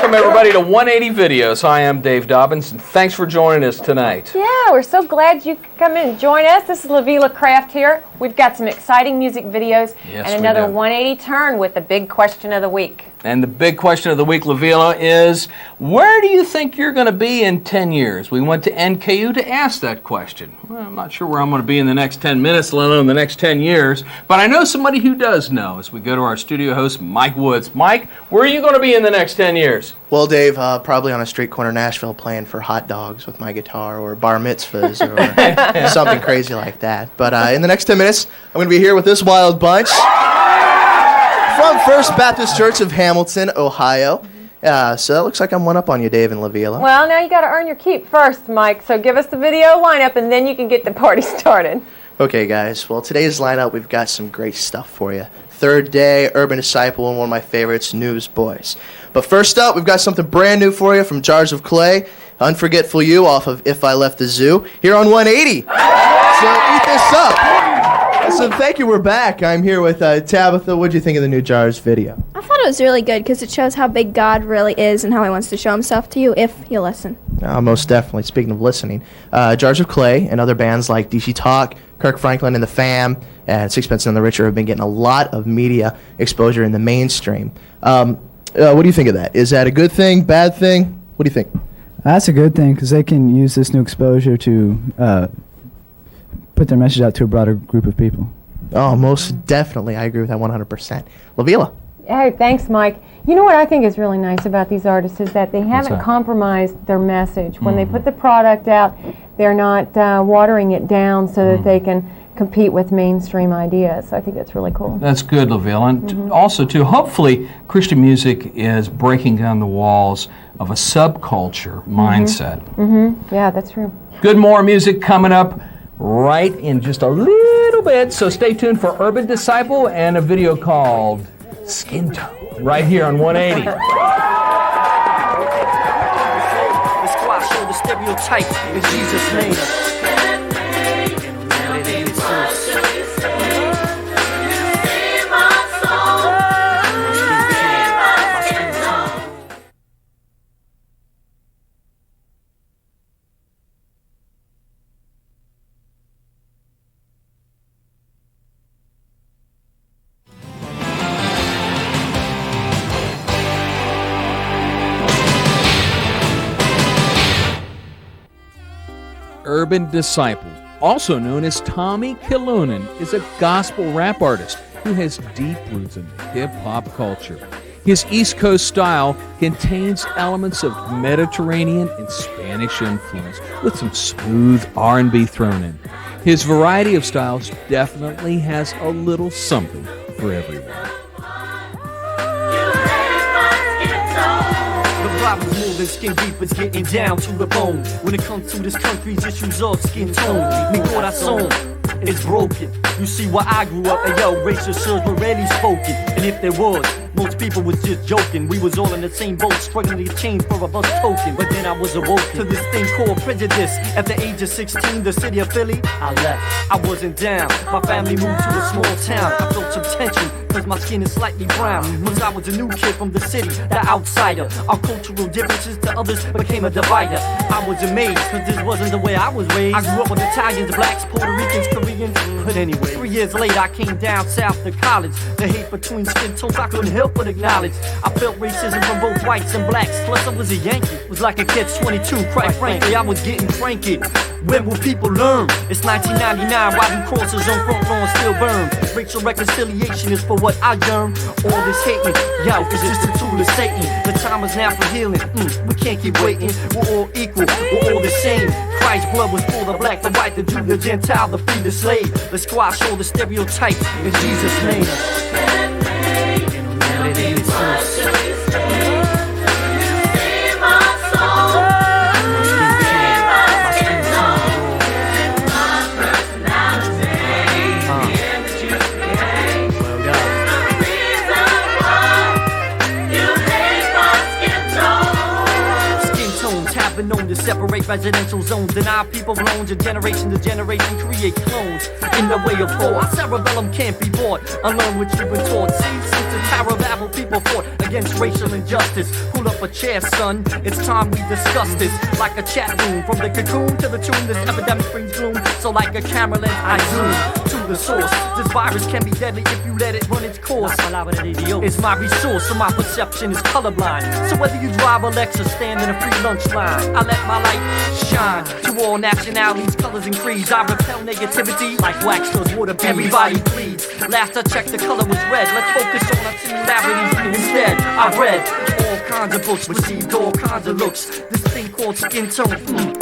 welcome everybody to 180 Videos. I am Dave Dobbins, and thanks for joining us tonight. Yeah, we're so glad you could come in and join us. This is Lavila Craft here. We've got some exciting music videos and another 180 turn with the big question of the week. And the big question of the week, Lavila, is where do you think you're going to be in 10 years? We went to NKU to ask that question. Well, I'm not sure where I'm going to be in the next 10 minutes, let alone the next 10 years, but I know somebody who does know as we go to our studio host, Mike Woods. Mike, where are you going to be in the next 10 years? Well, Dave, probably on a street corner Nashville playing for hot dogs with my guitar or bar mitzvahs or something crazy like that. But in the next 10 minutes, I'm going to be here with this wild bunch from First Baptist Church of Hamilton, Ohio. So it looks like I'm one up on you, Dave and Lavila. Well, now you got to earn your keep first, Mike. So give us the video lineup, and then you can get the party started. Okay, guys. Well, today's lineup, we've got some great stuff for you. Third Day, Urban Disciple, and one of my favorites, Newsboys. But first up, we've got something brand new for you from Jars of Clay, Unforgetful You off of If I Left the Zoo, here on 180. So eat this up. So thank you, we're back. I'm here with Tabitha. What'd you think of the new Jars video? I thought it was really good because it shows how big God really is and how he wants to show himself to you if you listen. Most definitely. Speaking of listening, Jars of Clay and other bands like DC Talk, Kirk Franklin and the Fam, and Sixpence None the Richer have been getting a lot of media exposure in the mainstream. What do you think of that? Is that a good thing, bad thing? What do you think? That's a good thing because they can use this new exposure to put their message out to a broader group of people. Oh, most definitely. I agree with that 100%. Lavila. Hey, thanks, Mike. You know what I think is really nice about these artists is that they haven't compromised their message. When they put the product out, they're not watering it down so that they can compete with mainstream ideas. So I think that's really cool. That's good, Laville. And also, too, hopefully Christian music is breaking down the walls of a subculture mindset. Yeah, that's true. Good more music coming up right in just a little bit. So stay tuned for Urban Disciple and a video called Skin Tone right here on 180. Let's squash all the stereotype in Jesus' name. Urban Disciple, also known as Tommy Killunen, is a gospel rap artist who has deep roots in hip-hop culture. His East Coast style contains elements of Mediterranean and Spanish influence, with some smooth R&B thrown in. His variety of styles definitely has a little something for everyone. Moving skin deep, it's getting down to the bone. When it comes to this country's issues of skin tone, mi corazón is broken. You see where I grew up, and yo, racial slurs were rarely spoken. And if there was, most people was just joking. We was all in the same boat, struggling to change for a bus token. But then I was awoken to this thing called prejudice. At the age of 16, the city of Philly, I left. I wasn't down. My family moved to a small town. I felt some tension, cause my skin is slightly brown. Once I was a new kid from the city, the outsider. Our cultural differences to others became a divider. I was amazed, cause this wasn't the way I was raised. I grew up with Italians, blacks, Puerto Ricans, Koreans. But anyway, 3 years later I came down south to college. The hate between skin tones I couldn't help but acknowledge. I felt racism from both whites and blacks. Plus I was a Yankee. It was like a catch-22. Quite frankly, I was getting cranky. When will people learn? It's 1999, why them crosses on front lawn still burn? Racial reconciliation is for what I yearn. All this hating, yo, it's just a tool of Satan. The time is now for healing. We can't keep waiting. We're all equal, we're all the same. Christ's blood was for the black, the white, the Jew, the Gentile, the free, the slave. Let's squash all the stereotypes in Jesus' name. Been known to separate residential zones, deny people loans, and generation to generation create clones. In the way of war, our cerebellum can't be bought. Unlearn what you've been taught. See, since the Tower of Babel, people fought against against racial injustice. Pull up a chair, son, it's time we discuss this. Like a chat room, from the cocoon to the tomb, this epidemic brings gloom. So like a camera lens, I zoom to the source. This virus can be deadly if you let it run its course. It's my resource, so my perception is colorblind. So whether you drive a Lexus, stand in a free lunch line, I let my light shine to all nationalities, colors and creeds. I repel negativity like wax does water. Everybody bleeds. Last I checked, the color was red. Let's focus on our similarities instead. I read all kinds of books, received all kinds of looks. This thing called skin tone,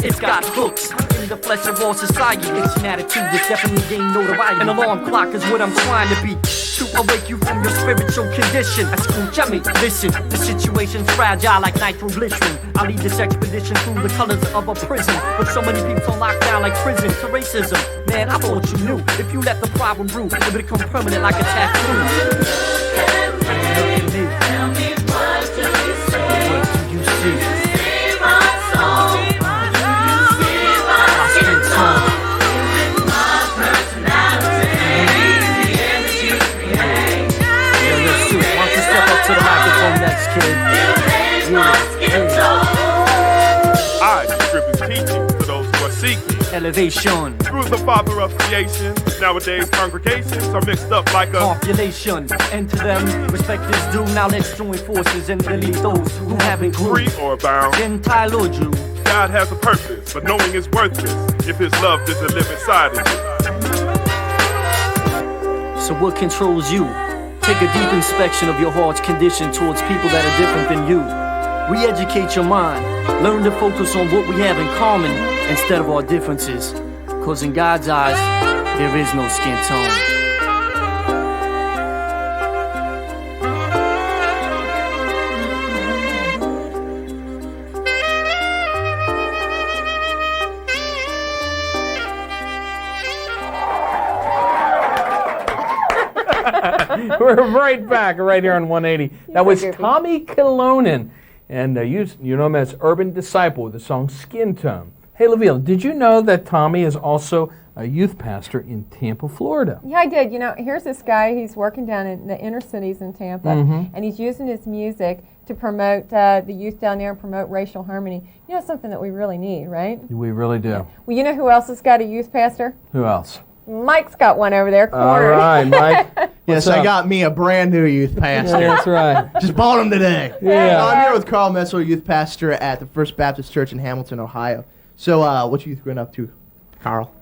it's got hooks in the flesh of all society. It's an attitude that's definitely gained notoriety. An alarm clock is what I'm trying to be, to awake you from your spiritual condition. I scrooge, I mean, listen, the situation's fragile like nitroglycerin. I lead this expedition through the colors of a prison, but so many people on lockdown like prison to racism. Man, I thought you knew, if you let the problem brew, it would become permanent like a tattoo. Look at me. Tell me, what do you see? What do you see? See my soul. What do you see? My skin tone. My personality. The energy you create. Yeah, let's do it. Why don't you step up to the microphone next, kid? You my skin tone. I distribute teaching to those who are seeking elevation. Through the father of creation, nowadays congregations are mixed up like a population. And to them, respect is due. Now let's join forces and delete those who haven't grew. free or bound. Gentile or Jew. God has a purpose, but knowing is worthless if his love doesn't live inside of you. So what controls you? Take a deep inspection of your heart's condition towards people that are different than you. Re-educate your mind. Learn to focus on what we have in common instead of our differences. Cause in God's eyes, there is no skin tone. We're right back, right here on 180. That was Tommy Kilonen, and you know him as Urban Disciple with the song Skin Tone. Hey, LaVille, did you know that Tommy is also a youth pastor in Tampa, Florida? Yeah, I did. You know, here's this guy. He's working down in the inner cities in Tampa, and he's using his music to promote the youth down there and promote racial harmony. You know, something that we really need, right? We really do. Well, you know who else has got a youth pastor? Who else? Mike's got one over there, All cornered. right, Mike. Yes, What's up? I got me a brand new youth pastor. That's right. Just bought him today. Yeah. I'm here with Carl Metzler, youth pastor at the First Baptist Church in Hamilton, Ohio. So, what youth been up to, Carl?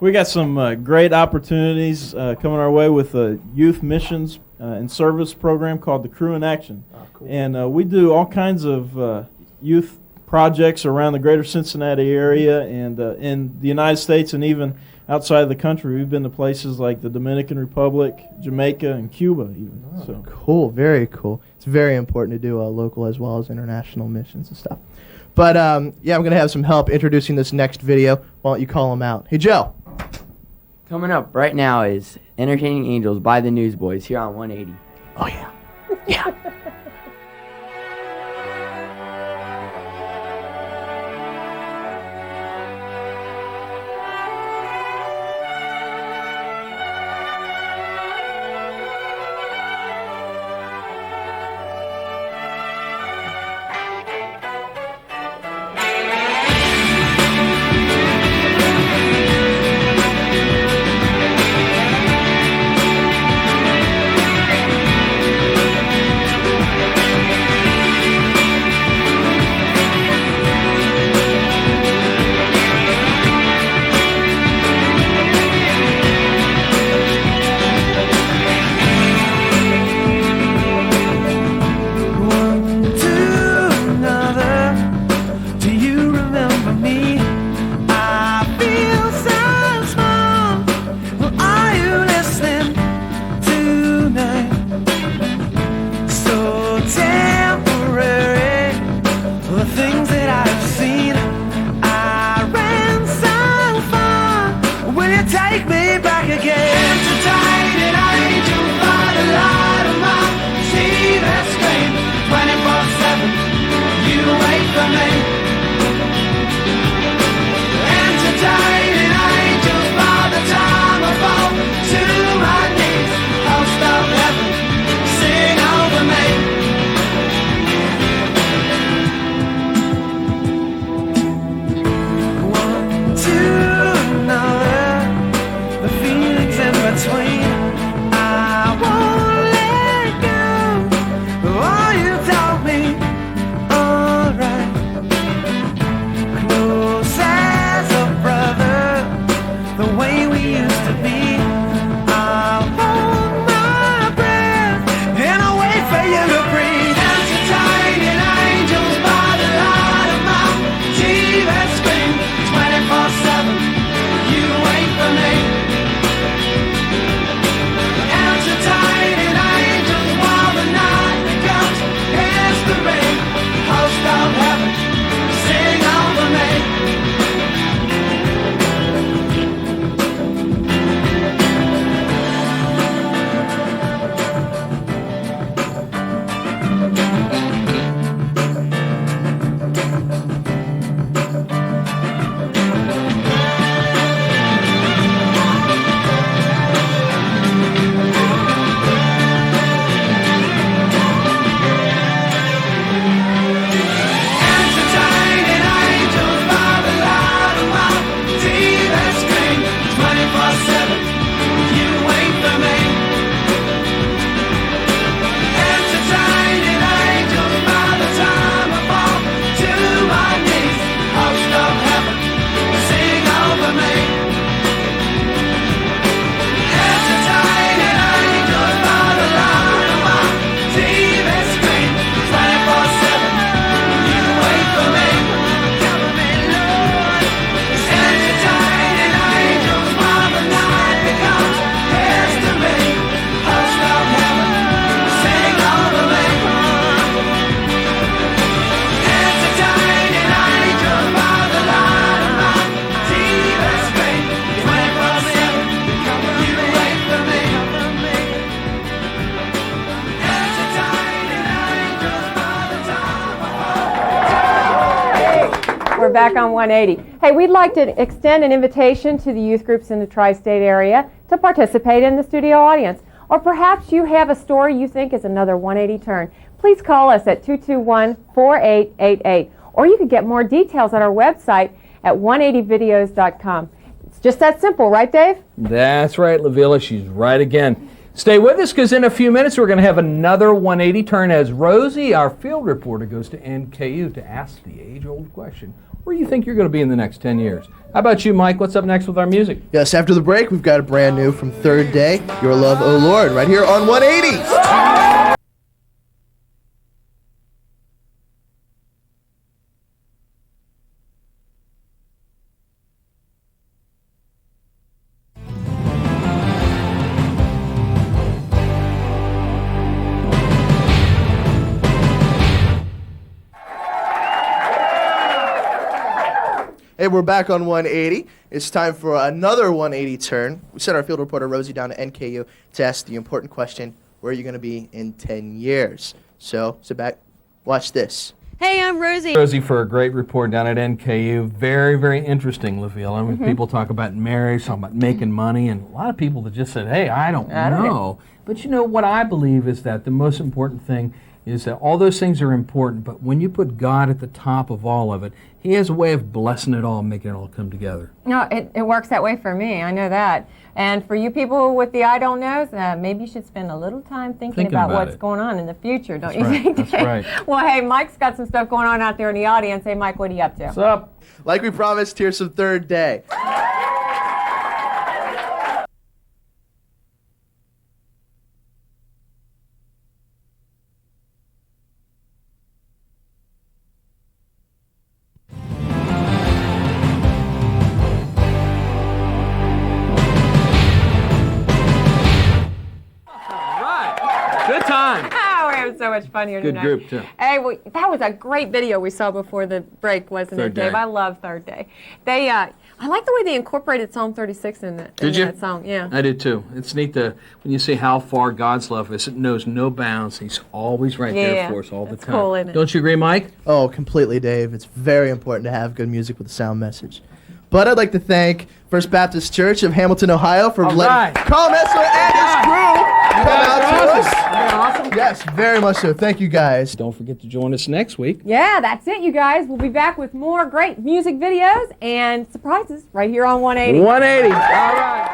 We got some great opportunities coming our way with a youth missions and service program called the Crew in Action. Oh, cool. And we do all kinds of youth projects around the greater Cincinnati area and in the United States and even outside of the country. We've been to places like the Dominican Republic, Jamaica, and Cuba even. Oh, so cool, very cool. It's very important to do local as well as international missions and stuff. But yeah, I'm going to have some help introducing this next video. Why don't you call them out? Hey, Joe. Coming up right now is Entertaining Angels by the Newsboys here on 180. Oh, yeah. Yeah. We're back on 180. Hey, we'd like to extend an invitation to the youth groups in the tri-state area to participate in the studio audience. Or perhaps you have a story you think is another 180 turn. Please call us at 221-4888. Or you can get more details on our website at 180videos.com. It's just that simple, right, Dave? That's right, Lavilla. She's right again. Stay with us, because in a few minutes we're going to have another 180 turn as Rosie, our field reporter, goes to NKU to ask the age-old question. Where do you think you're going to be in the next 10 years? How about you, Mike? What's up next with our music? Yes, after the break, we've got a brand new from Third Day, Your Love, O Lord, right here on 180. Hey, we're back on 180. It's time for another 180 turn. We sent our field reporter Rosie down to NKU to ask the important question, where are you going to be in 10 years? So sit back, watch this. Hey, I'm Rosie. Rosie for a great report down at NKU. Very, very interesting, Laville. I mean, people talk about marriage, talk about making money, and a lot of people that just said, hey, I don't know. But you know, what I believe is that the most important thing is that all those things are important, but when you put God at the top of all of it, He has a way of blessing it all and making it all come together. No, it works that way for me. I know that. And for you people with the I don't knows, maybe you should spend a little time thinking about what's going on in the future, don't you think? That's right. Well, hey, Mike's got some stuff going on out there in the audience. Hey, Mike, what are you up to? What's up? Like we promised, here's some Third Day. Good time. Oh, we're having so much fun here Good tonight. group, too. Hey, well, that was a great video we saw before the break, wasn't Third it, Dave? Day. I love Third Day. They, I like the way they incorporated Psalm 36 in that, that song. Yeah. I did too. It's neat when you see how far God's love is. It knows no bounds. He's always right there for us all the time. Cool, isn't it? Don't you agree, Mike? Oh, completely, Dave. It's very important to have good music with a sound message. But I'd like to thank First Baptist Church of Hamilton, Ohio for letting Carl Messler and his crew come out to us. Awesome. Yes, very much so. Thank you, guys. Don't forget to join us next week. Yeah, that's it, you guys. We'll be back with more great music videos and surprises right here on 180. 180. All right.